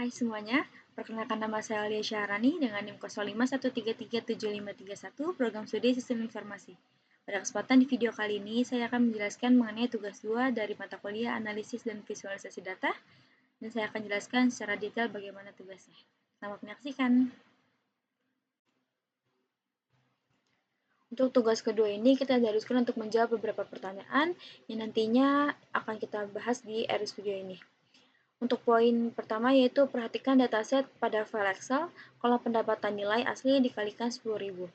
Hai semuanya, perkenalkan nama saya Alia Syahrani dengan NIM 0513375331 Program Studi Sistem Informasi. Pada kesempatan di video kali ini, saya akan menjelaskan mengenai tugas 2 dari mata kuliah Analisis dan Visualisasi Data, dan saya akan jelaskan secara detail bagaimana tugasnya. Selamat menyaksikan. Untuk tugas kedua ini, kita diharuskan untuk menjawab beberapa pertanyaan yang nantinya akan kita bahas di RS video ini. Untuk poin pertama yaitu perhatikan dataset pada file Excel, kolom pendapatan nilai asli dikalikan 10.000.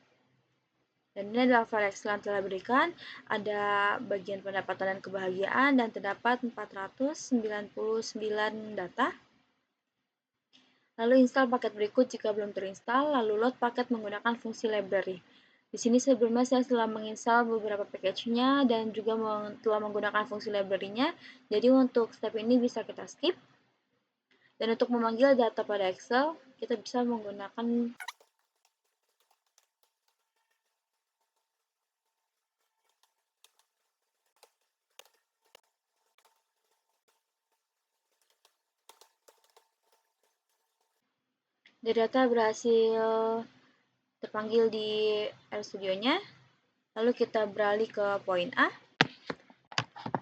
Dan ini adalah file Excel yang telah diberikan, ada bagian pendapatan dan kebahagiaan dan terdapat 499 data. Lalu install paket berikut jika belum terinstall, lalu load paket menggunakan fungsi library. Di sini sebelumnya saya telah menginstal beberapa package-nya dan juga telah menggunakan fungsi library-nya. Jadi untuk step ini bisa kita skip. Dan untuk memanggil data pada Excel, kita bisa menggunakan data berhasil terpanggil di RStudio-nya. Lalu kita beralih ke poin A.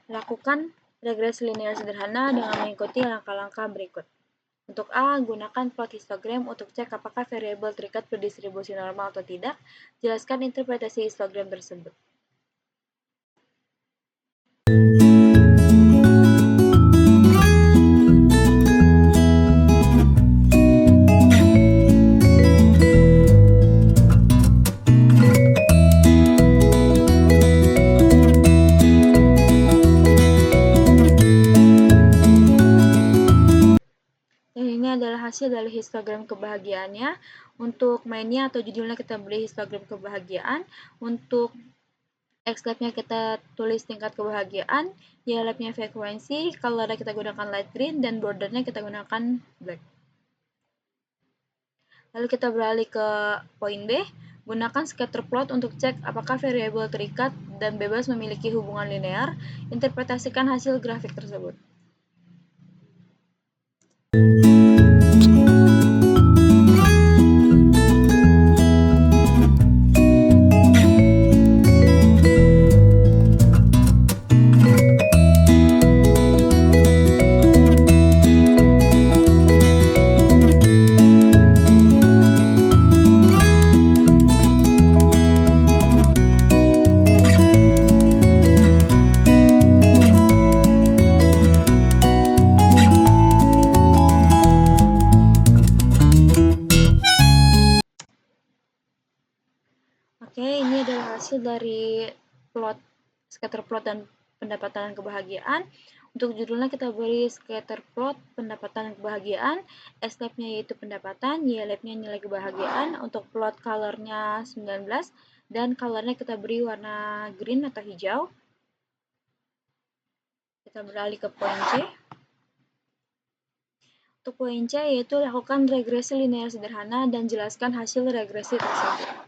Lakukan regresi linear sederhana dengan mengikuti langkah-langkah berikut. Untuk A, gunakan plot histogram untuk cek apakah variabel terikat berdistribusi normal atau tidak. Jelaskan interpretasi histogram tersebut. Adalah hasil dari histogram kebahagiaannya. Untuk mainnya atau judulnya kita beri histogram kebahagiaan. Untuk X-labnya kita tulis tingkat kebahagiaan, Y-labnya frekuensi, colornya kita gunakan light green, dan bordernya kita gunakan black. Lalu kita beralih ke poin B, gunakan scatter plot untuk cek apakah variabel terikat dan bebas memiliki hubungan linear. Interpretasikan hasil grafik tersebut. Oke, ini adalah hasil dari scatter plot dan pendapatan dan kebahagiaan. Untuk judulnya kita beri scatter plot pendapatan dan kebahagiaan, S-labnya yaitu pendapatan, Y-labnya nilai kebahagiaan. Untuk plot colornya 19 dan colornya kita beri warna green atau hijau. Kita beralih ke poin C. Untuk poin C yaitu lakukan regresi linear sederhana dan jelaskan hasil regresi tersebut.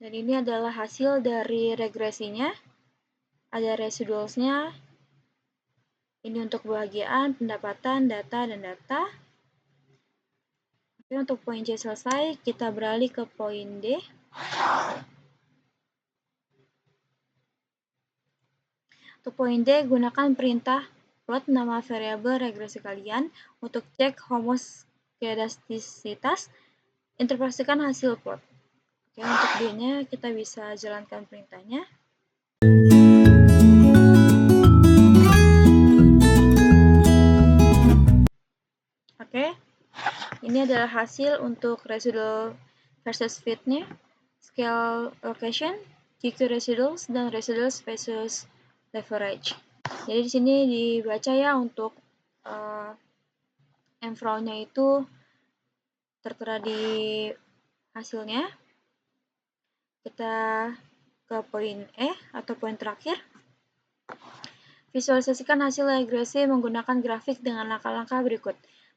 Dan ini adalah hasil dari regresinya. Ada residualsnya. Ini untuk kebahagiaan, pendapatan, data, dan data. Oke, untuk poin C selesai, kita beralih ke poin D. Untuk poin D, gunakan perintah plot nama variabel regresi kalian untuk cek homoskedastisitas. Interpretasikan hasil plot. Oke, untuk D-nya kita bisa jalankan perintahnya. Oke, ini adalah hasil untuk residual versus fit-nya, scale location, GQ residuals, dan residuals versus leverage. Jadi di sini dibaca ya untuk mfraw-nya itu tertera di hasilnya. Kita ke poin E atau poin terakhir. Visualisasikan hasil regresi menggunakan grafik dengan langkah-langkah berikut.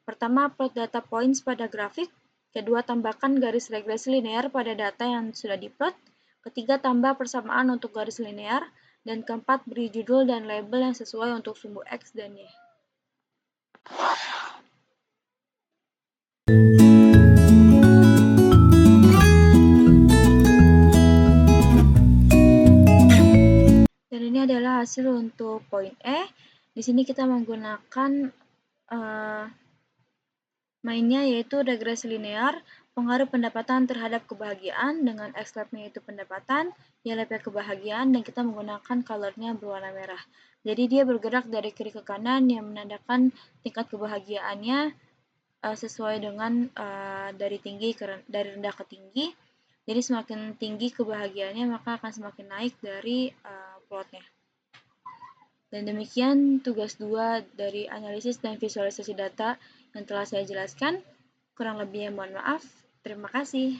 Pertama, plot data points pada grafik. Kedua, tambahkan garis regresi linear pada data yang sudah diplot. Ketiga, tambah persamaan untuk garis linear. Dan keempat, beri judul dan label yang sesuai untuk sumbu X dan Y. Dan ini adalah hasil untuk poin E. Di sini kita menggunakan mainnya yaitu regresi linear, pengaruh pendapatan terhadap kebahagiaan dengan X-labnya yaitu pendapatan, Y-labnya kebahagiaan, dan kita menggunakan colornya berwarna merah. Jadi dia bergerak dari kiri ke kanan yang menandakan tingkat kebahagiaannya sesuai dengan dari rendah ke tinggi. Jadi semakin tinggi kebahagiaannya maka akan semakin naik dari plotnya. Dan demikian tugas 2 dari analisis dan visualisasi data yang telah saya jelaskan. Kurang lebihnya mohon maaf. Terima kasih.